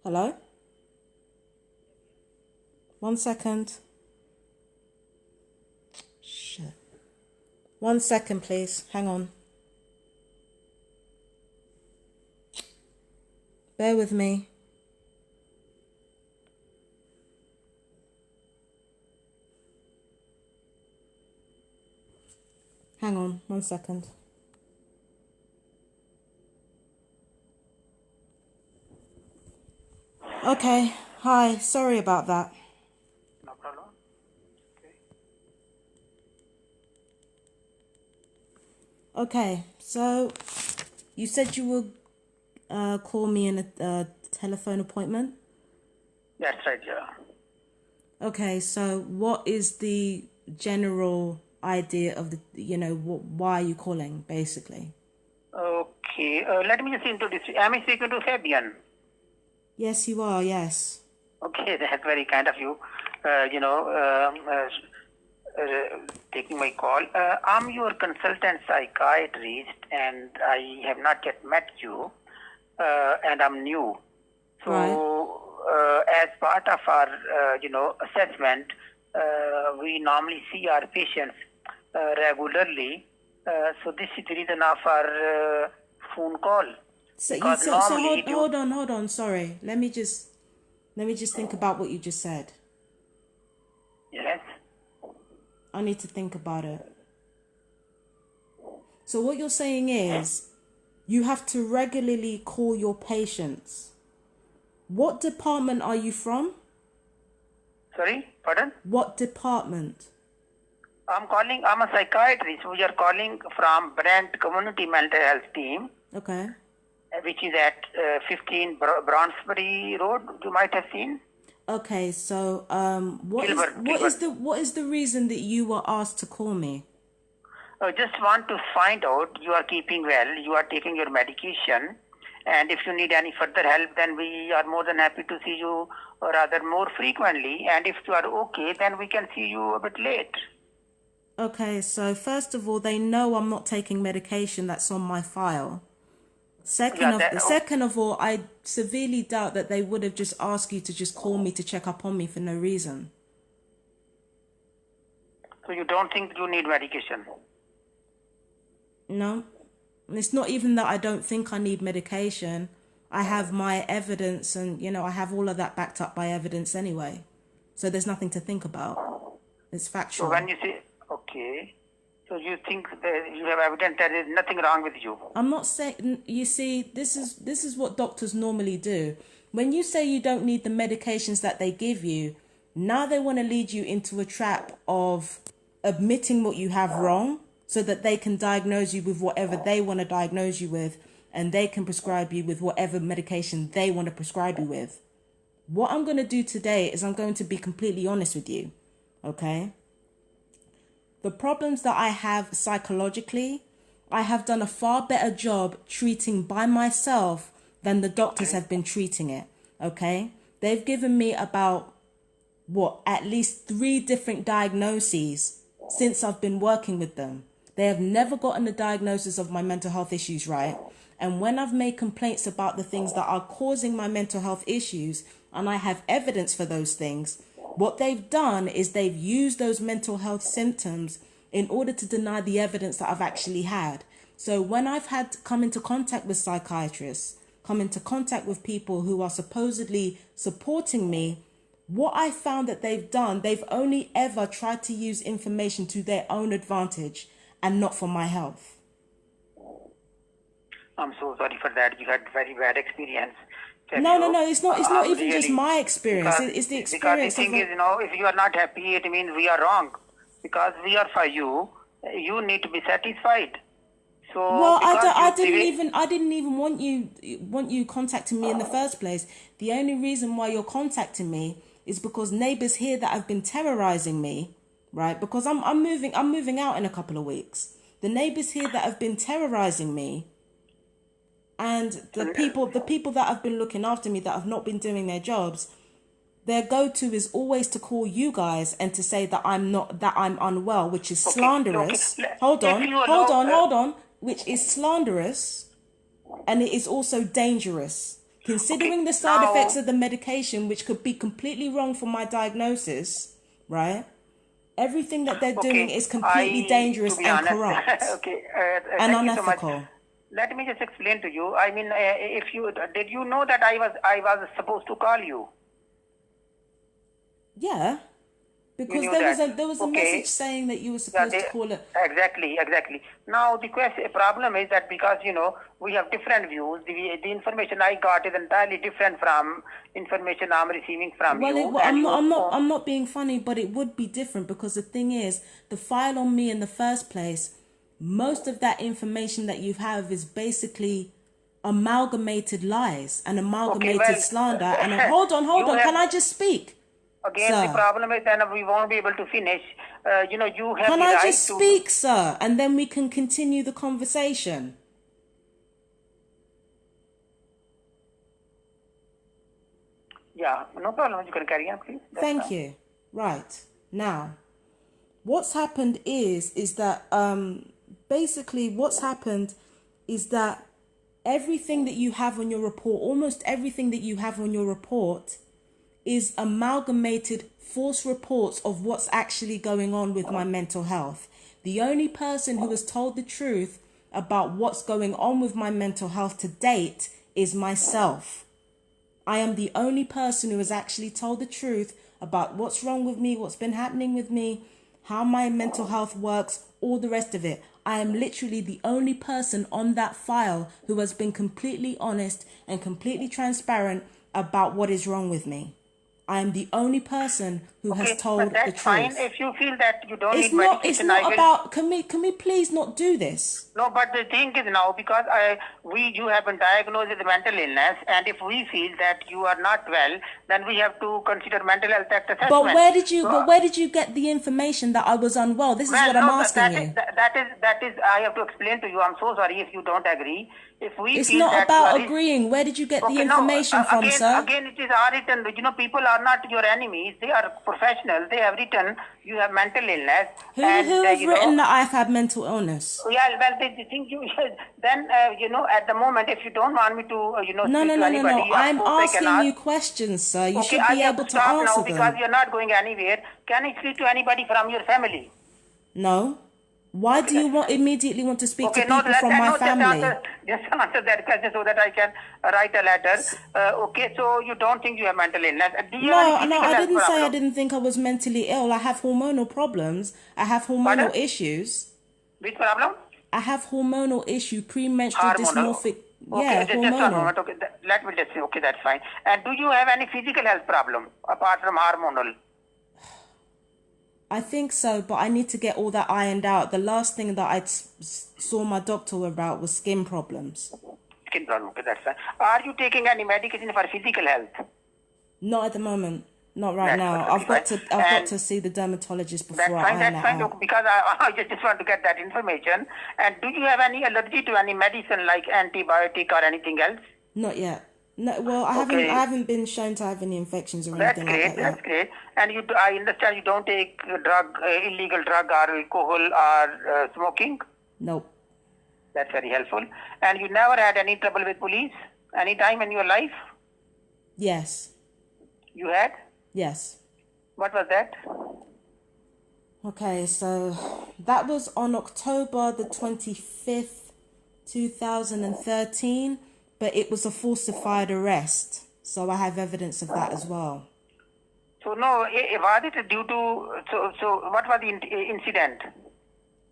Hello? 1 second. Shit. 1 second, please. Hang on. Bear with me. Hang on, 1 second. Okay, hi, sorry about that. No problem. Okay, so you said you will call me in a telephone appointment? That's right, yeah. Okay, so what is the general idea of why are you calling, basically? Okay, let me just introduce you. Am I speaking to Fabian? Yes, you are, yes. Okay, that's very kind of you. Taking my call. I'm your consultant psychiatrist, and I have not yet met you, and I'm new. So, as part of our, assessment, we normally see our patients regularly. So this is the reason of our phone call. So Normally hold on. Sorry, let me just think about what you just said. Yes. I need to think about it. So what you're saying is, you have to regularly call your patients. What department are you from? Sorry, pardon? What department? I'm a psychiatrist. We are calling from Brent Community Mental Health Team. Okay. Which is at 15 Brownsbury Road. You might have seen. Okay, so what is the reason that you were asked to call me? I just want to find out you are keeping well, you are taking your medication, and if you need any further help, then we are more than happy to see you, or rather more frequently. And if you are okay, then we can see you a bit late. Okay, so first of all, they know I'm not taking medication that's on my file. Second of all, I severely doubt that they would have just asked you to just call me to check up on me for no reason. So you don't think you need medication? No. It's not even that I don't think I need medication. I have my evidence and, I have all of that backed up by evidence anyway. So there's nothing to think about. It's factual. So when you say, okay, so you think that you have evidence that there is nothing wrong with you? I'm not saying, you see, this is what doctors normally do. When you say you don't need the medications that they give you, now they want to lead you into a trap of admitting what you have wrong so that they can diagnose you with whatever they want to diagnose you with, and they can prescribe you with whatever medication they want to prescribe you with. What I'm going to do today is I'm going to be completely honest with you, okay? The problems that I have psychologically, I have done a far better job treating by myself than the doctors have been treating it, okay? They've given me about, at least 3 different diagnoses since I've been working with them. They have never gotten a diagnosis of my mental health issues right. And when I've made complaints about the things that are causing my mental health issues, and I have evidence for those things, what they've done is they've used those mental health symptoms in order to deny the evidence that I've actually had. So when I've had to come into contact with psychiatrists, come into contact with people who are supposedly supporting me, what I found that they've done, they've only ever tried to use information to their own advantage and not for my health. I'm so sorry for that. You had very bad experience. No, it's not even really, just my experience. It's the experience. Because the thing is, if you are not happy, it means we are wrong. Because we are for you. You need to be satisfied. So well, I didn't even want you contacting me in the first place. The only reason why you're contacting me is because neighbors here that have been terrorizing me, right? Because I'm moving out in a couple of weeks. The neighbors here that have been terrorizing me, and the people that have been looking after me that have not been doing their jobs, their go-to is always to call you guys and to say that I'm unwell, which is slanderous. Okay. Hold on, which is slanderous, and it is also dangerous. Considering the side effects of the medication, which could be completely wrong for my diagnosis, right? Everything that they're doing is completely dangerous and corrupt and unethical. So let me just explain to you. I mean, did you know that I was supposed to call you? Yeah, because there was a message saying that you were supposed to call it. Exactly. Now the problem is that because we have different views. The information I got is entirely different from information I'm receiving from you. Well, I'm not being funny, but it would be different because the thing is, the file on me in the first place, most of that information that you have is basically amalgamated lies and amalgamated slander. And hold on, can I just speak? Again, sir, the problem is then we won't be able to finish. You have can I just speak, sir? And then we can continue the conversation. Yeah, no problem. You can carry on, please. Thank you. Right. Now, what's happened is that basically what's happened is that everything that you have on your report, almost everything that you have on your report, is amalgamated false reports of what's actually going on with my mental health. The only person who has told the truth about what's going on with my mental health to date is myself. I am the only person who has actually told the truth about what's wrong with me, what's been happening with me, how my mental health works, all the rest of it. I am literally the only person on that file who has been completely honest and completely transparent about what is wrong with me. I am the only person who has told the truth. That's fine. If you feel that you don't need medication, it's not about. Can we please not do this? No, but the thing is now, because you have been diagnosed with mental illness, and if we feel that you are not well, then we have to consider mental health assessment. But where did you get the information that I was unwell? This is what I'm asking you. That is. I have to explain to you. I'm so sorry if you don't agree. It's not about agreeing. Where did you get the information from, sir? Again, it is written. People are not your enemies. They are professionals. They have written you have mental illness. Who has written that I've had mental illness? Yeah, well, they think you should. Then, at the moment, if you don't want me to, No. I'm asking you questions, sir. You should be able to answer now them. Because you're not going anywhere. Can I speak to anybody from your family? No. Why do you immediately want to speak to people from my family? Just answer that question so that I can write a letter. So you don't think you have mental illness? No, I didn't say I didn't think I was mentally ill. I have hormonal problems. I have hormonal issues. Which problem? I have hormonal issue, premenstrual dysmorphic. Okay, just a moment. Okay, let me just say. Okay, that's fine. And do you have any physical health problem apart from hormonal? I think so, but I need to get all that ironed out. The last thing that I saw my doctor about was skin problems. Skin problem, okay, that's fine. Are you taking any medication for physical health? Not at the moment. Not right now. I've got to see the dermatologist before I iron that out. Because I just want to get that information. And do you have any allergy to any medicine like antibiotic or anything else? Not yet. No, well, I haven't been shown to have any infections or anything like that. That's great. And I understand you don't take illegal drug or alcohol or smoking? Nope. That's very helpful. And you never had any trouble with police any time in your life? Yes. You had? Yes. What was that? Okay, so that was on October the 25th, 2013. But it was a falsified arrest, so I have evidence of that as well. So no, was it due to, so what was the incident?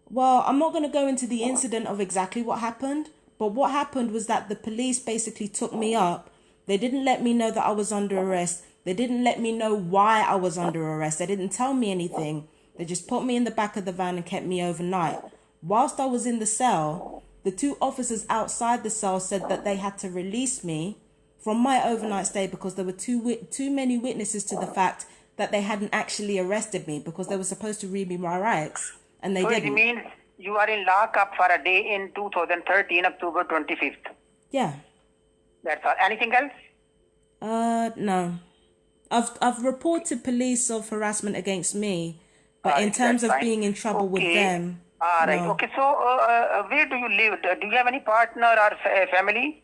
Well, I'm not going to go into the incident of exactly what happened, but what happened was that the police basically took me up. They didn't let me know that I was under arrest. They didn't let me know why I was under arrest. They didn't tell me anything. They just put me in the back of the van and kept me overnight. Whilst I was in the cell, the two officers outside the cell said that they had to release me from my overnight stay because there were too many witnesses to the fact that they hadn't actually arrested me because they were supposed to read me my rights and they didn't. So it means you are in lockup for a day in 2013, October 25th? Yeah. That's all. Anything else? No. I've reported police of harassment against me, but in terms of being in trouble with them... All right. No. Okay. So, where do you live? Do you have any partner or family?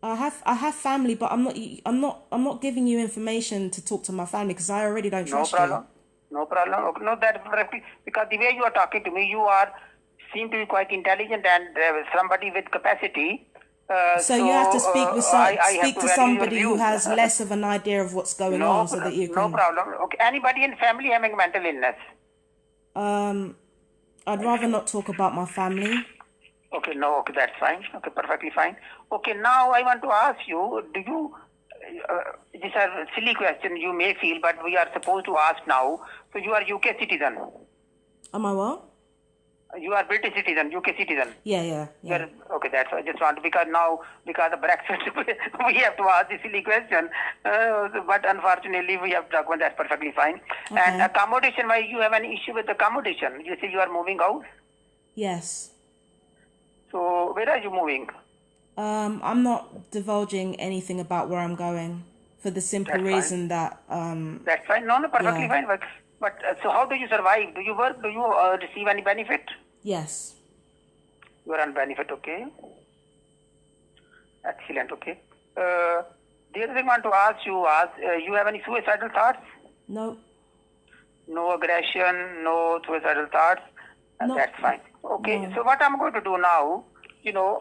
I have family, but I'm not giving you information to talk to my family because I already don't No trust problem. you. No problem. Okay, no, that because the way you are talking to me, you are seem to be quite intelligent and somebody with capacity. So you have to speak with some, I have speak to to value your somebody who views. has less of an idea of what's going on, so that you No can. problem. Okay, anybody in family having mental illness? I'd rather not talk about my family. Okay, no, okay, that's fine. Okay, perfectly fine. Okay, now I want to ask you, do you, these are silly questions you may feel, but we are supposed to ask now. So you are UK citizen? Am I what? You are British citizen, UK citizen? Yeah. Okay, that's I just want, because of Brexit, we have to ask this silly question. But unfortunately, we have to talk about that perfectly fine. Okay. And accommodation, why you have an issue with accommodation? You say you are moving out? Yes. So where are you moving? I'm not divulging anything about where I'm going for the simple reason that That's fine. No, perfectly fine. But so how do you survive? Do you work? Do you receive any benefit? Yes. You are on benefit, okay. Excellent, okay. The other thing I want to ask you was, you have any suicidal thoughts? No. No aggression, no suicidal thoughts? No. That's fine. Okay, No. so what I'm going to do now,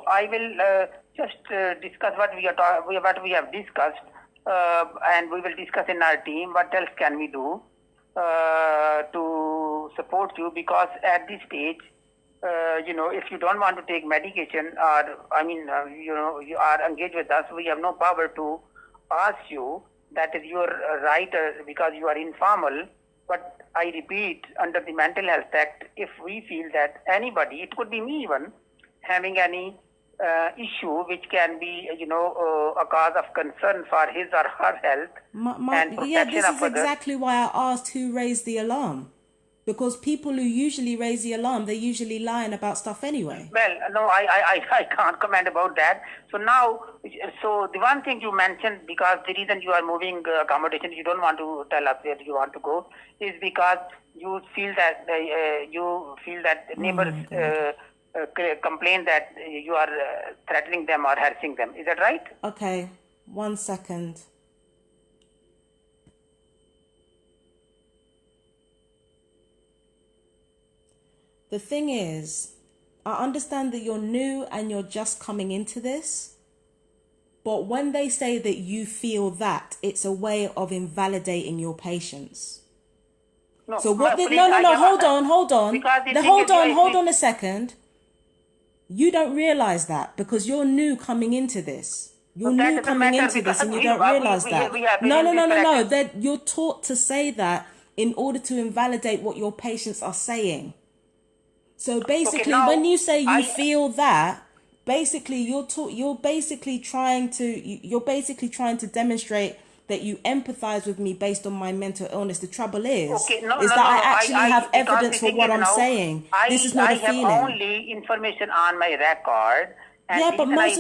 I will just discuss what we have discussed, and we will discuss in our team what else can we do to support you, because at this stage, if you don't want to take medication you are engaged with us, we have no power to ask you. That is your right, because you are informal. But I repeat, under the Mental Health Act, if we feel that anybody, it could be me even, having any issue which can be, a cause of concern for his or her health and protection this of is others. exactly why I asked who raised the alarm. Because people who usually raise the alarm, they're usually lying about stuff anyway. Well, no, I can't comment about that. So now, the one thing you mentioned, because the reason you are moving accommodation, you don't want to tell us where you want to go, is because you feel that neighbors complain that you are threatening them or harassing them. Is that right? Okay, 1 second. The thing is, I understand that you're new and you're just coming into this, but when they say that you feel that, it's a way of invalidating your patients. No, so what? please, hold on. Hold on a second. You don't realize that because you're new coming into this. You're new coming into this and you don't realize that. No. That you're taught to say that in order to invalidate what your patients are saying. So basically, when you say you feel that, basically you're basically trying to demonstrate that you empathize with me based on my mental illness. The trouble is I actually have evidence for what I'm saying. This is not a feeling. I have only information on my record. Yeah, but most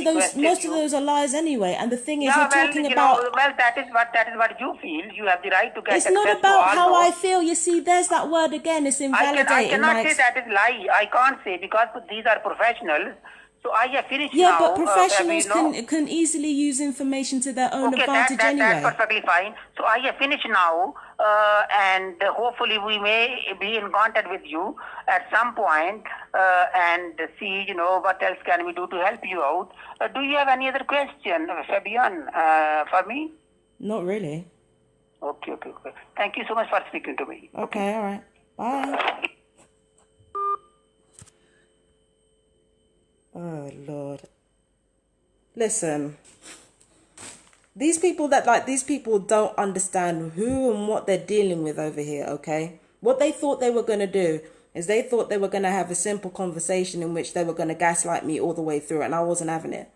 of those are lies anyway. And the thing is, you're talking about. That is what you feel. You have the right to get. It's not about how I feel. You see, there's that word again. It's invalidating. I cannot say that is lie. I can't say, because these are professionals. So I have finished now. Yeah, but professionals can easily use information to their own advantage anyway. That's perfectly fine. So I have finished now, and hopefully we may be in contact with you at some point and see, what else can we do to help you out. Do you have any other question, Fabian, for me? Not really. Okay. Thank you so much for speaking to me. Okay. All right. Bye. Oh, Lord. Listen. These people don't understand who and what they're dealing with over here, okay? What they thought they were going to do is they thought they were going to have a simple conversation in which they were going to gaslight me all the way through, and I wasn't having it.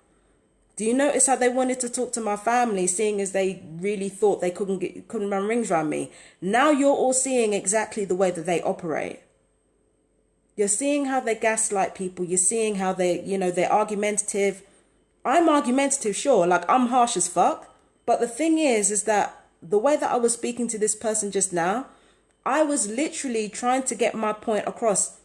Do you notice how they wanted to talk to my family, seeing as they really thought they couldn't run rings around me? Now you're all seeing exactly the way that they operate. You're seeing how they gaslight people. You're seeing how they're argumentative. I'm argumentative, sure. Like, I'm harsh as fuck. But the thing is that the way that I was speaking to this person just now, I was literally trying to get my point across.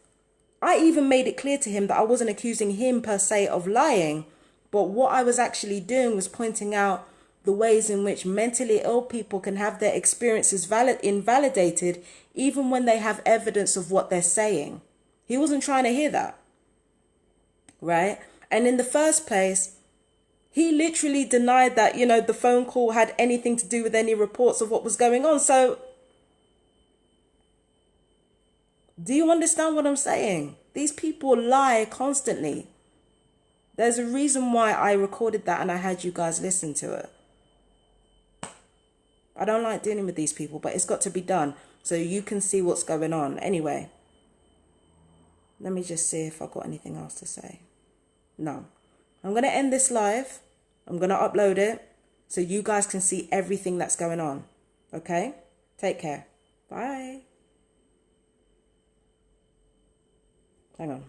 I even made it clear to him that I wasn't accusing him per se of lying, But what I was actually doing was pointing out the ways in which mentally ill people can have their experiences invalidated even when they have evidence of what they're saying. He wasn't trying to hear that, right? And in the first place, he literally denied that, you know, the phone call had anything to do with any reports of what was going on. So, do you understand what I'm saying? These people lie constantly. There's a reason why I recorded that and I had you guys listen to it. I don't like dealing with these people, but it's got to be done so you can see what's going on. Anyway, let me just see if I've got anything else to say. No. I'm going to end this live. I'm going to upload it so you guys can see everything that's going on. Okay? Take care. Bye. Hang on.